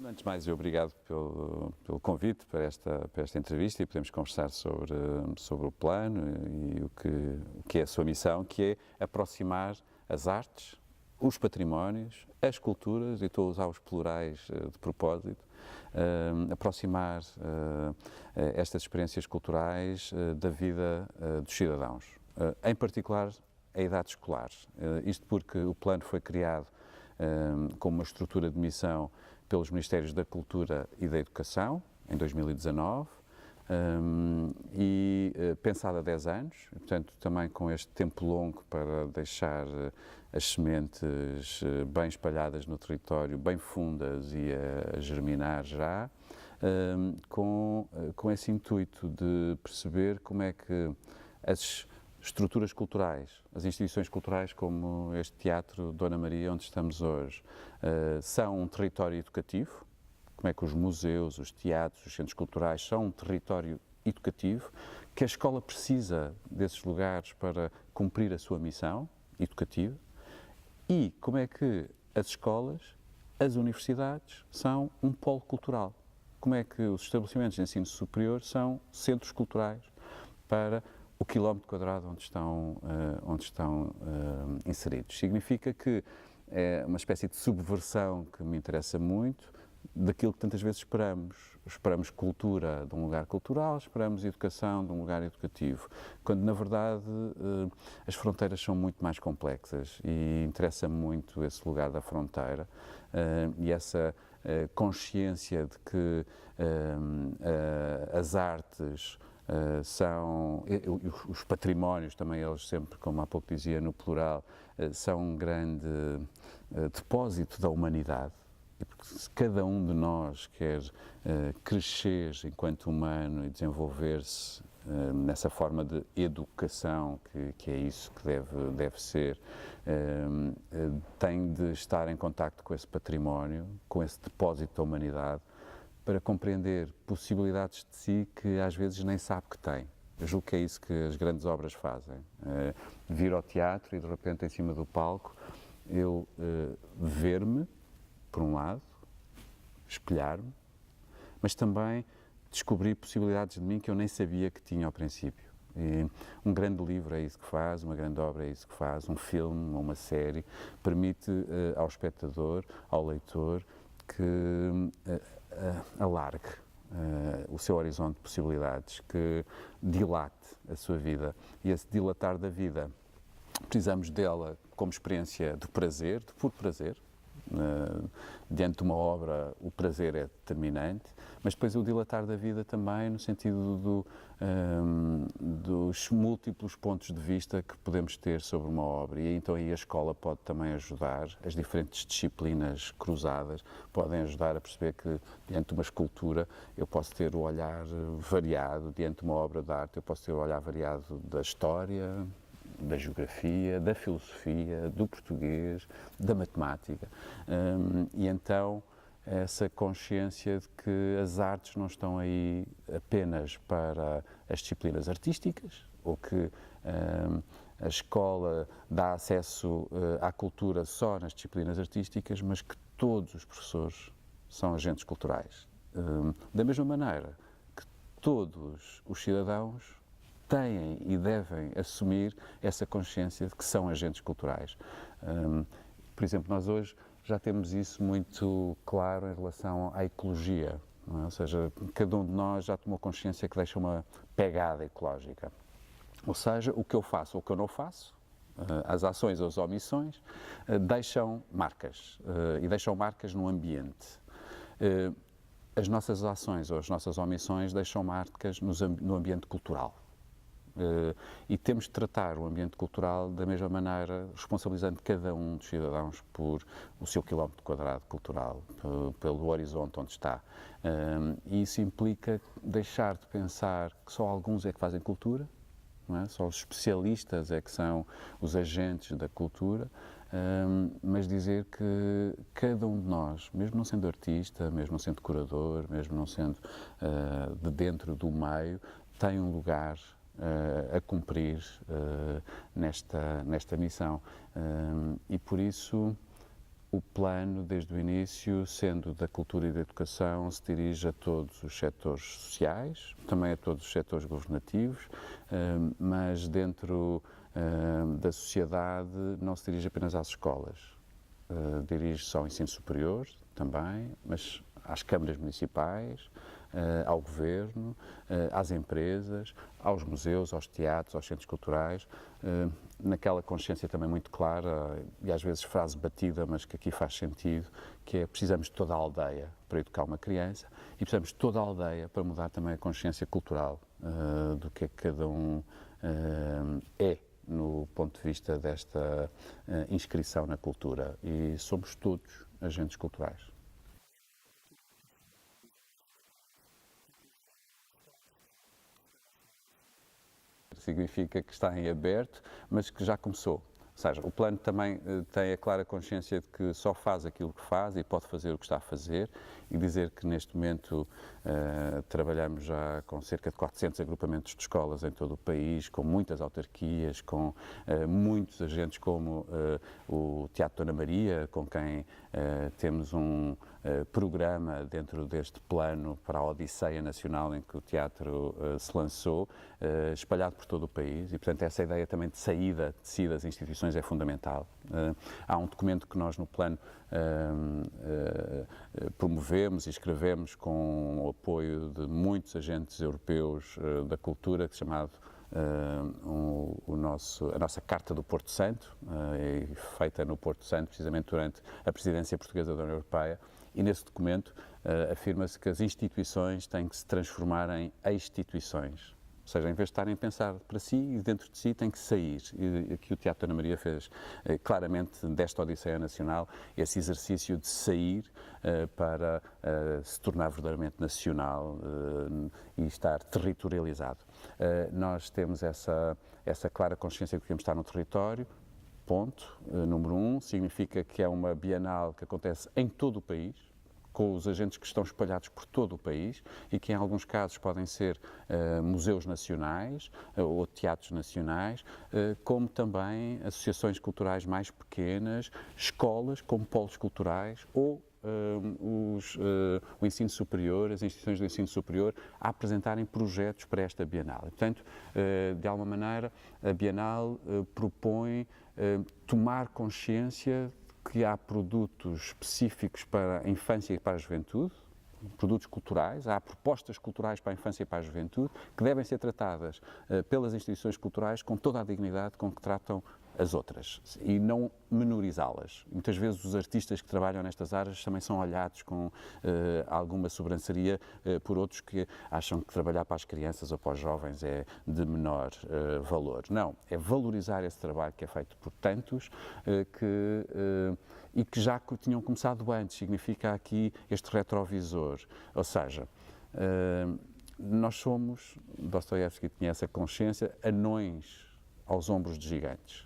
Antes de mais, obrigado pelo convite para esta entrevista e podemos conversar sobre o plano e o que é a sua missão, que é aproximar as artes, os patrimónios, as culturas, e estou a usar os plurais de propósito, aproximar estas experiências culturais da vida dos cidadãos, em particular a idade escolar. Isto porque o plano foi criado como uma estrutura de missão pelos Ministérios da Cultura e da Educação, em 2019, pensado há 10 anos, portanto, também com este tempo longo para deixar as sementes bem espalhadas no território, bem fundas e a germinar já, com esse intuito de perceber como é que as estruturas culturais, as instituições culturais como este Teatro Dona Maria, onde estamos hoje, são um território educativo, como é que os museus, os teatros, os centros culturais são um território educativo, que a escola precisa desses lugares para cumprir a sua missão educativa, e como é que as escolas, as universidades, são um polo cultural, como é que os estabelecimentos de ensino superior são centros culturais para o quilómetro quadrado onde estão inseridos. Significa que é uma espécie de subversão que me interessa muito daquilo que tantas vezes esperamos. Esperamos cultura de um lugar cultural, esperamos educação de um lugar educativo, quando na verdade as fronteiras são muito mais complexas e interessa muito esse lugar da fronteira e essa consciência de que as artes os patrimónios também, eles sempre, como há pouco dizia, no plural, são um grande depósito da humanidade. E porque se cada um de nós quer crescer enquanto humano e desenvolver-se nessa forma de educação, que é isso que deve ser, tem de estar em contacto com esse património, com esse depósito da humanidade, para compreender possibilidades de si que às vezes nem sabe que tem. Eu julgo que é isso que as grandes obras fazem. Vir ao teatro e de repente em cima do palco eu ver-me, por um lado, espelhar-me, mas também descobrir possibilidades de mim que eu nem sabia que tinha ao princípio. E um grande livro é isso que faz, uma grande obra é isso que faz, um filme, uma série, permite ao espectador, ao leitor, que alargue o seu horizonte de possibilidades, que dilate a sua vida. E esse dilatar da vida, precisamos dela como experiência de prazer, de puro prazer. Diante de uma obra, o prazer é determinante, mas depois o dilatar da vida também no sentido dos múltiplos pontos de vista que podemos ter sobre uma obra, e então aí a escola pode também ajudar, as diferentes disciplinas cruzadas podem ajudar a perceber que diante de uma escultura eu posso ter o olhar variado, diante de uma obra de arte eu posso ter o olhar variado da história, da geografia, da filosofia, do português, da matemática. E então essa consciência de que as artes não estão aí apenas para as disciplinas artísticas, ou que a escola dá acesso à cultura só nas disciplinas artísticas, mas que todos os professores são agentes culturais. Da mesma maneira que todos os cidadãos têm e devem assumir essa consciência de que são agentes culturais. Por exemplo, nós hoje já temos isso muito claro em relação à ecologia, não é? Ou seja, cada um de nós já tomou consciência que deixa uma pegada ecológica. Ou seja, o que eu faço ou o que eu não faço, as ações ou as omissões, deixam marcas, e deixam marcas no ambiente. As nossas ações ou as nossas omissões deixam marcas no ambiente cultural. E temos de tratar o ambiente cultural da mesma maneira, responsabilizando cada um dos cidadãos por o seu quilómetro quadrado cultural, pelo horizonte onde está. E isso implica deixar de pensar que só alguns é que fazem cultura, não é? Só os especialistas é que são os agentes da cultura, mas dizer que cada um de nós, mesmo não sendo artista, mesmo não sendo curador, mesmo não sendo de dentro do meio, tem um lugar a cumprir nesta missão. E por isso o plano, desde o início, sendo da cultura e da educação, se dirige a todos os setores sociais, também a todos os setores governativos, mas dentro da sociedade não se dirige apenas às escolas. Dirige-se ao ensino superior também, mas às câmaras municipais, ao governo, às empresas, aos museus, aos teatros, aos centros culturais, naquela consciência também muito clara e às vezes frase batida, mas que aqui faz sentido, que é: precisamos de toda a aldeia para educar uma criança e precisamos de toda a aldeia para mudar também a consciência cultural do que é que cada um é no ponto de vista desta inscrição na cultura, e somos todos agentes culturais. Significa que está em aberto, mas que já começou. Ou seja, o plano também tem a clara consciência de que só faz aquilo que faz e pode fazer o que está a fazer, e dizer que neste momento trabalhamos já com cerca de 400 agrupamentos de escolas em todo o país, com muitas autarquias, com muitos agentes como o Teatro Dona Maria, com quem temos um programa dentro deste plano para a Odisseia Nacional em que o teatro se lançou, espalhado por todo o país, e portanto essa ideia também de saída de si das instituições é fundamental. Há um documento que nós no plano promovemos e escrevemos com o apoio de muitos agentes europeus da cultura, que é chamado a nossa Carta do Porto Santo, feita no Porto Santo precisamente durante a presidência portuguesa da União Europeia, e nesse documento afirma-se que as instituições têm que se transformar em instituições. Ou seja, em vez de estarem a pensar para si e dentro de si, tem que sair. E aqui o Teatro Dona Maria fez claramente desta Odisseia Nacional esse exercício de sair para se tornar verdadeiramente nacional e estar territorializado. Nós temos essa clara consciência de que queremos estar no território. Ponto. Número 1, significa que é uma bienal que acontece em todo o país, com os agentes que estão espalhados por todo o país e que em alguns casos podem ser museus nacionais ou teatros nacionais, como também associações culturais mais pequenas, escolas como polos culturais ou o ensino superior, as instituições do ensino superior, a apresentarem projetos para esta Bienal. E, portanto, de alguma maneira, a Bienal propõe tomar consciência que há produtos específicos para a infância e para a juventude, produtos culturais, há propostas culturais para a infância e para a juventude, que devem ser tratadas pelas instituições culturais com toda a dignidade com que tratam as outras e não menorizá-las. Muitas vezes os artistas que trabalham nestas áreas também são olhados com alguma sobranceria por outros que acham que trabalhar para as crianças ou para os jovens é de menor valor. Não, é valorizar esse trabalho que é feito por tantos e que já tinham começado antes. Significa aqui este retrovisor, ou seja, nós somos, Dostoiévski tinha essa consciência, anões aos ombros de gigantes.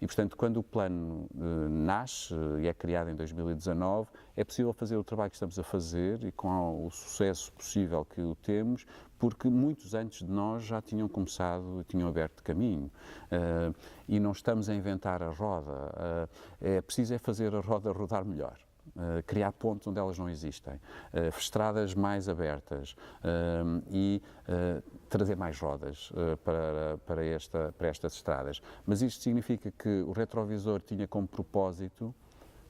E, portanto, quando o plano nasce e é criado em 2019, é possível fazer o trabalho que estamos a fazer e com o sucesso possível que o temos, porque muitos antes de nós já tinham começado e tinham aberto caminho. E não estamos a inventar a roda, é preciso fazer a roda rodar melhor. Criar pontos onde elas não existem, estradas mais abertas e trazer mais rodas para estas estradas. Mas isto significa que o retrovisor tinha como propósito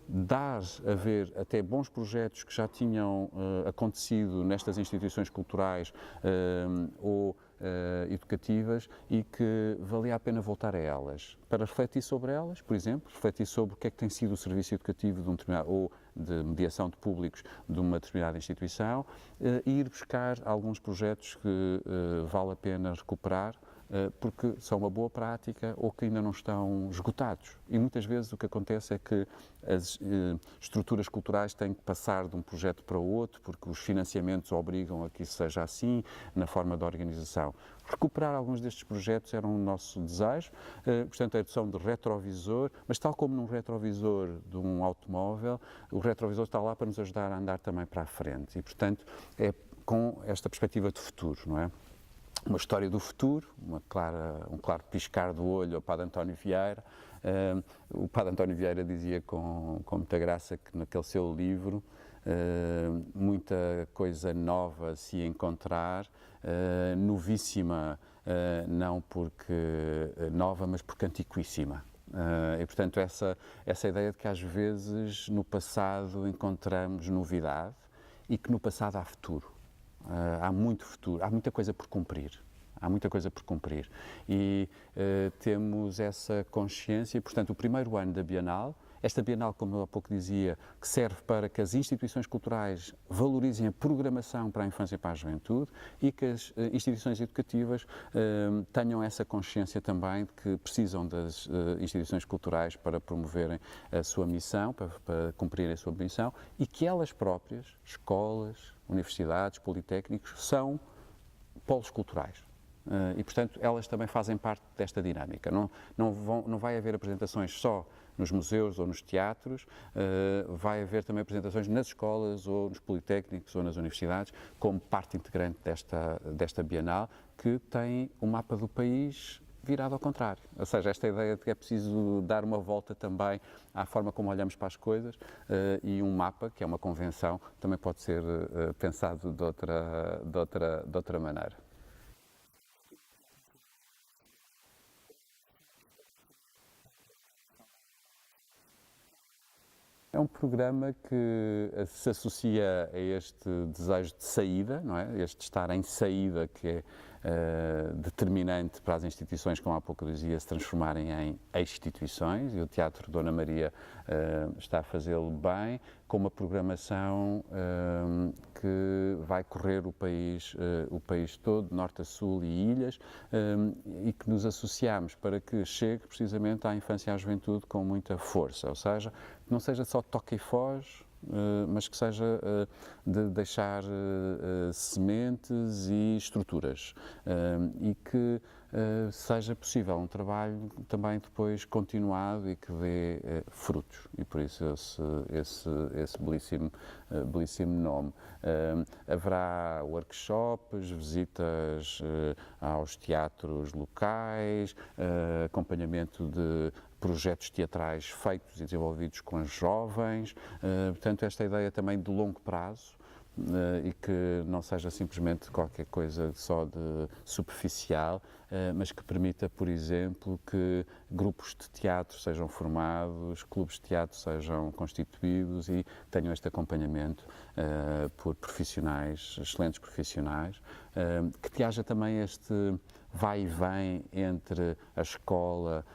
dar a ver até bons projetos que já tinham acontecido nestas instituições culturais ou educativas e que valia a pena voltar a elas, para refletir sobre elas, por exemplo, refletir sobre o que é que tem sido o serviço educativo de um determinado, ou de mediação de públicos de uma determinada instituição, e ir buscar alguns projetos que vale a pena recuperar porque são uma boa prática ou que ainda não estão esgotados. E muitas vezes o que acontece é que as estruturas culturais têm que passar de um projeto para o outro, porque os financiamentos obrigam a que isso seja assim, na forma de organização. Recuperar alguns destes projetos era um nosso desejo, portanto a redução de retrovisor, mas tal como num retrovisor de um automóvel, o retrovisor está lá para nos ajudar a andar também para a frente e, portanto, é com esta perspectiva de futuro, não é? Uma história do futuro, um claro piscar do olho ao Padre António Vieira. O Padre António Vieira dizia com muita graça que naquele seu livro muita coisa nova se ia encontrar, novíssima, não porque nova, mas porque antiquíssima. E, portanto, essa ideia de que às vezes no passado encontramos novidade e que no passado há futuro. Há muito futuro, há muita coisa por cumprir. Há muita coisa por cumprir. E temos essa consciência, e, portanto, o primeiro ano da Bienal, esta Bienal, como eu há pouco dizia, que serve para que as instituições culturais valorizem a programação para a infância e para a juventude e que as instituições educativas tenham essa consciência também de que precisam das instituições culturais para promoverem a sua missão, para cumprirem a sua missão e que elas próprias, escolas, universidades, politécnicos, são polos culturais. E, portanto, elas também fazem parte desta dinâmica. Não vai haver apresentações só nos museus ou nos teatros, vai haver também apresentações nas escolas ou nos politécnicos ou nas universidades, como parte integrante desta Bienal, que tem o mapa do país virado ao contrário. Ou seja, esta ideia de que é preciso dar uma volta também à forma como olhamos para as coisas e um mapa, que é uma convenção, também pode ser pensado de outra maneira. É um programa que se associa a este desejo de saída, não é? Este estar em saída que é determinante para as instituições, como há pouco eu dizia, se transformarem em instituições, e o Teatro Dona Maria está a fazê-lo bem, com uma programação que vai correr o país todo, norte a sul e ilhas, e que nos associamos para que chegue precisamente à infância e à juventude com muita força, ou seja, que não seja só toque e foge, mas que seja de deixar sementes e estruturas e que seja possível um trabalho também depois continuado e que dê frutos e por isso esse belíssimo nome. Haverá workshops, visitas aos teatros locais, acompanhamento de projetos teatrais feitos e desenvolvidos com os jovens, portanto esta ideia também de longo prazo e que não seja simplesmente qualquer coisa só de superficial, mas que permita, por exemplo, que grupos de teatro sejam formados, clubes de teatro sejam constituídos e tenham este acompanhamento por profissionais, excelentes profissionais, que haja também este vai e vem entre a escola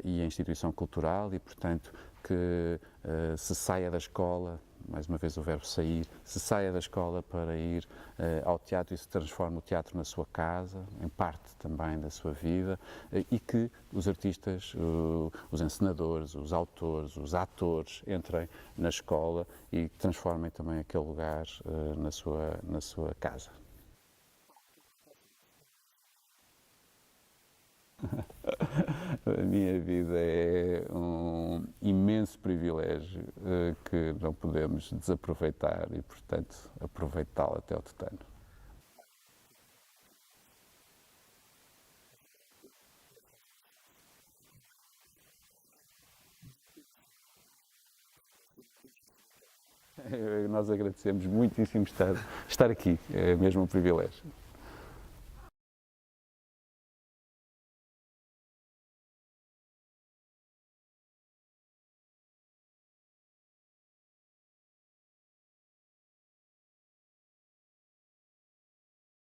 e a instituição cultural e, portanto, que se saia da escola, mais uma vez o verbo sair, se saia da escola para ir ao teatro e se transforma o teatro na sua casa, em parte também da sua vida, e que os artistas, os encenadores, os autores, os atores entrem na escola e transformem também aquele lugar na sua casa. A minha vida é um imenso privilégio que não podemos desaproveitar e, portanto, aproveitá-lo até ao tutano. Nós agradecemos muitíssimo estar aqui, é mesmo um privilégio.